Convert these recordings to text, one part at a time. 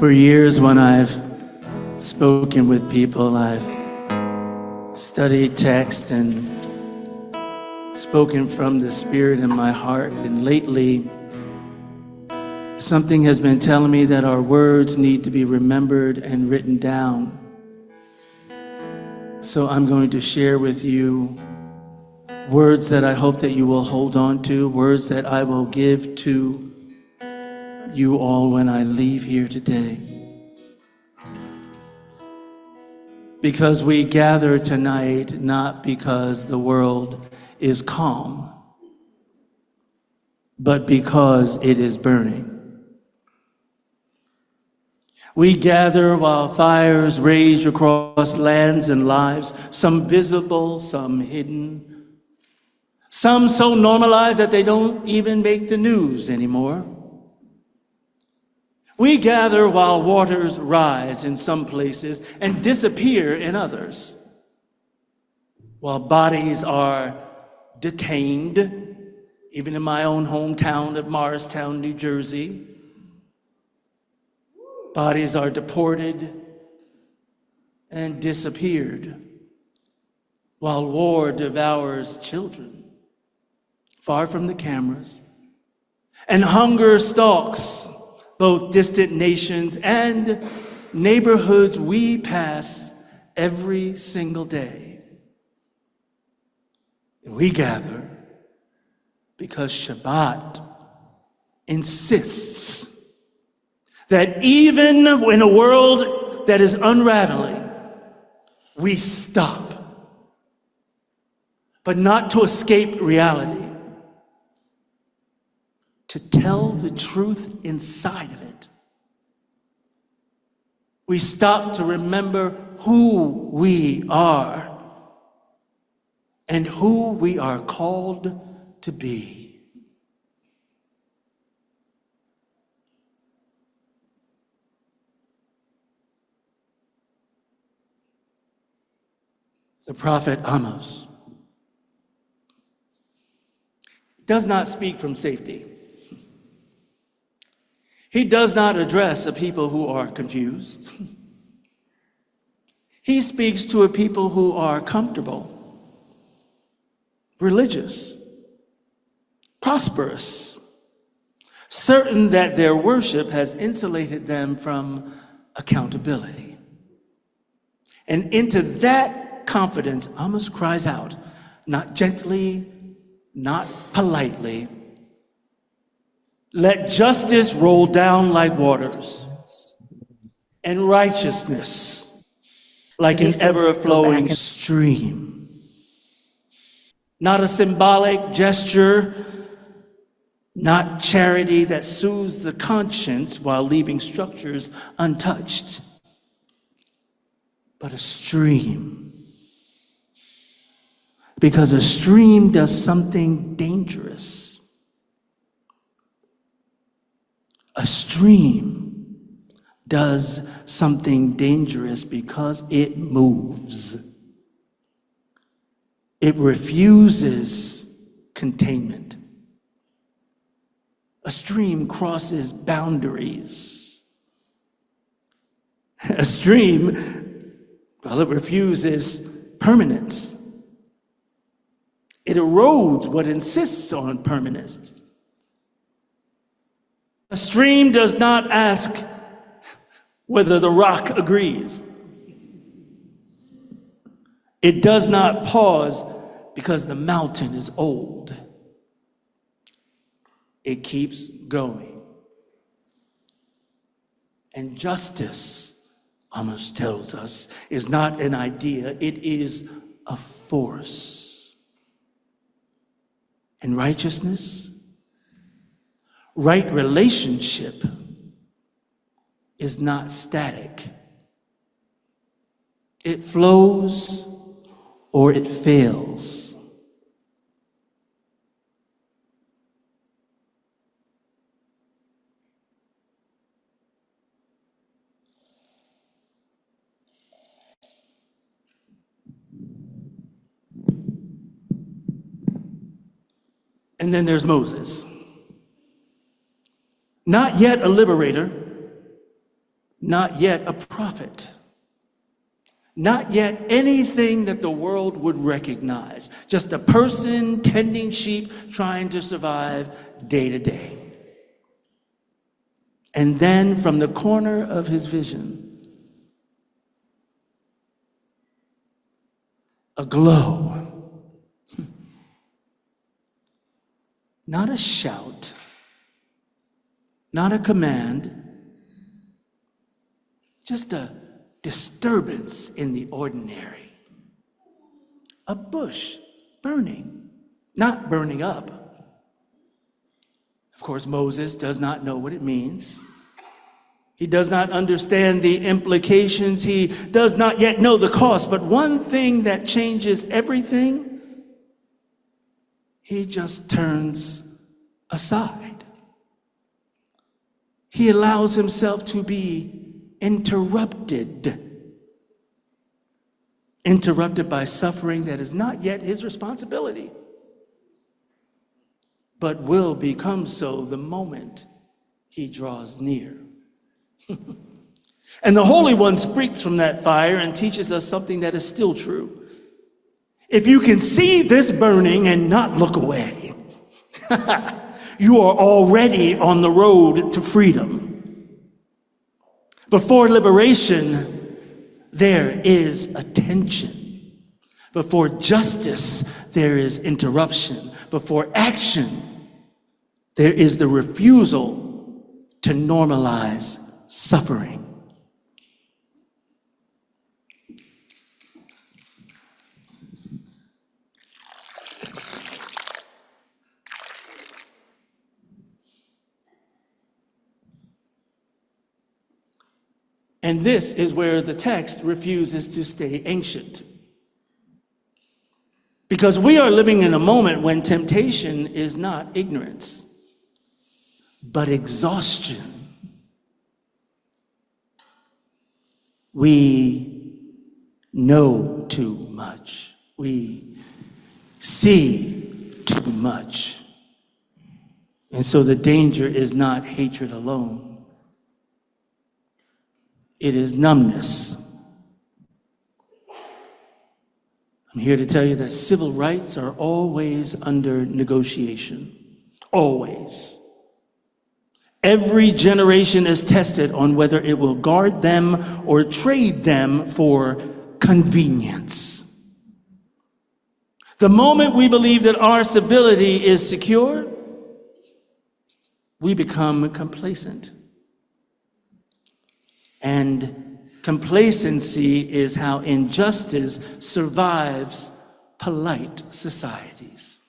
For years when I've spoken with people, I've studied text and spoken from the Spirit in my heart. And lately, something has been telling me that our words need to be remembered and written down. So I'm going to share with you words that I hope that you will hold on to, words that I will give to you all when I leave here today. Because we gather tonight not because the world is calm, but because it is burning. We gather while fires rage across lands and lives, some visible, some hidden, some so normalized that they don't even make the news anymore. We gather while waters rise in some places and disappear in others, while bodies are detained, even in my own hometown of Morristown, New Jersey. Bodies are deported and disappeared, while war devours children, far from the cameras, and hunger stalks both distant nations and neighborhoods we pass every single day. And we gather because Shabbat insists that even in a world that is unraveling, we stop, but not to escape reality, to tell the truth inside of it. We stop to remember who we are and who we are called to be. The prophet Amos does not speak from safety. He does not address a people who are confused. He speaks to a people who are comfortable, religious, prosperous, certain that their worship has insulated them from accountability. And into that confidence, Amos cries out, not gently, not politely, "Let justice roll down like waters, and righteousness like an ever-flowing stream." Not a symbolic gesture, not charity that soothes the conscience while leaving structures untouched, but a stream. Because a stream does something dangerous. A stream does something dangerous because it moves. It refuses containment. A stream crosses boundaries. A stream, well, it refuses permanence. It erodes what insists on permanence. A stream does not ask whether the rock agrees. It does not pause because the mountain is old. It keeps going. And justice, Amos tells us, is not an idea, it is a force. And righteousness, right relationship, is not static. It flows or it fails. And then there's Moses. Not yet a liberator, not yet a prophet, not yet anything that the world would recognize, just a person tending sheep trying to survive day to day. And then from the corner of his vision, a glow, not a shout, not a command, just a disturbance in the ordinary. A bush burning, not burning up. Of course, Moses does not know what it means. He does not understand the implications. He does not yet know the cost. But one thing that changes everything, he just turns aside. He allows himself to be interrupted by suffering that is not yet his responsibility, but will become so the moment he draws near. And the Holy One speaks from that fire and teaches us something that is still true. If you can see this burning and not look away, you are already on the road to freedom. Before liberation, there is attention. Before justice, there is interruption. Before action, there is the refusal to normalize suffering. And this is where the text refuses to stay ancient. Because we are living in a moment when temptation is not ignorance, but exhaustion. We know too much. We see too much. And so the danger is not hatred alone. It is numbness. I'm here to tell you that civil rights are always under negotiation. Always. Every generation is tested on whether it will guard them or trade them for convenience. The moment we believe that our civility is secure, we become complacent. And complacency is how injustice survives polite societies.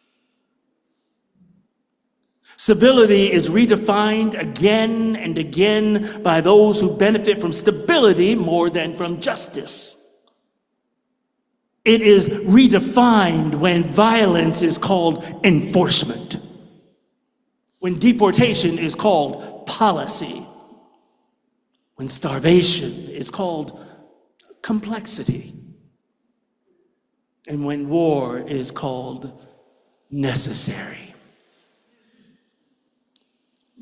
Civility is redefined again and again by those who benefit from stability more than from justice. It is redefined when violence is called enforcement, when deportation is called policy, when starvation is called complexity, and when war is called necessary,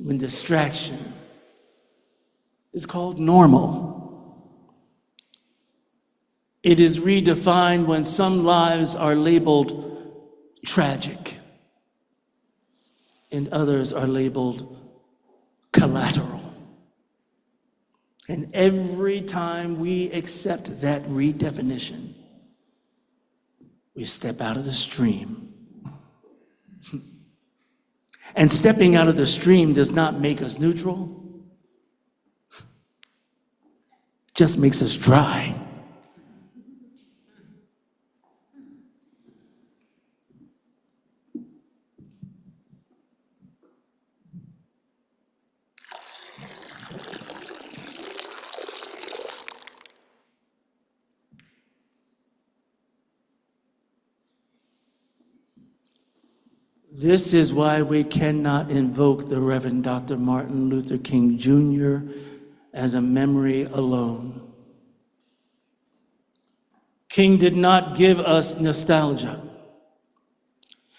when distraction is called normal. It is redefined when some lives are labeled tragic and others are labeled collateral. And every time we accept that redefinition, we step out of the stream. And stepping out of the stream does not make us neutral, it just makes us dry. This is why we cannot invoke the Reverend Dr. Martin Luther King Jr. as a memory alone. King did not give us nostalgia.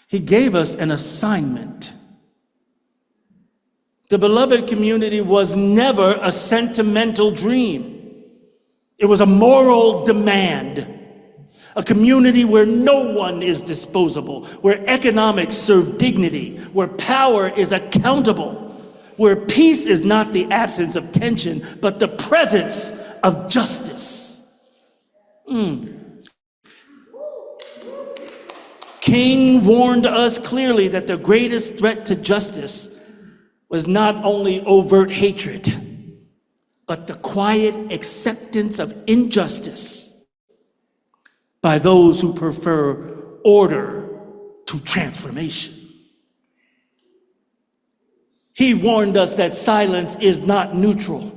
He gave us an assignment. The beloved community was never a sentimental dream. It was a moral demand. A community where no one is disposable, where economics serve dignity, where power is accountable, where peace is not the absence of tension, but the presence of justice. King warned us clearly that the greatest threat to justice was not only overt hatred, but the quiet acceptance of injustice by those who prefer order to transformation. He warned us that silence is not neutral,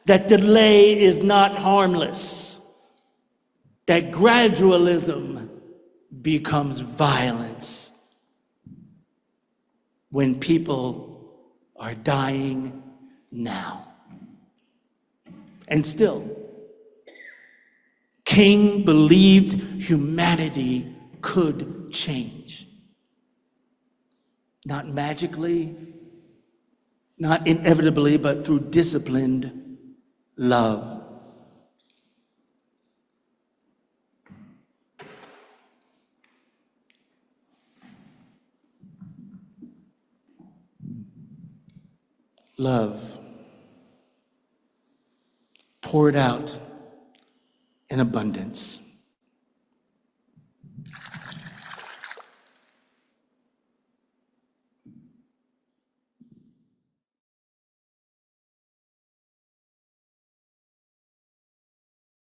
that delay is not harmless, that gradualism becomes violence when people are dying now. And still, King believed humanity could change. Not magically, not inevitably, but through disciplined love. Love poured out in abundance.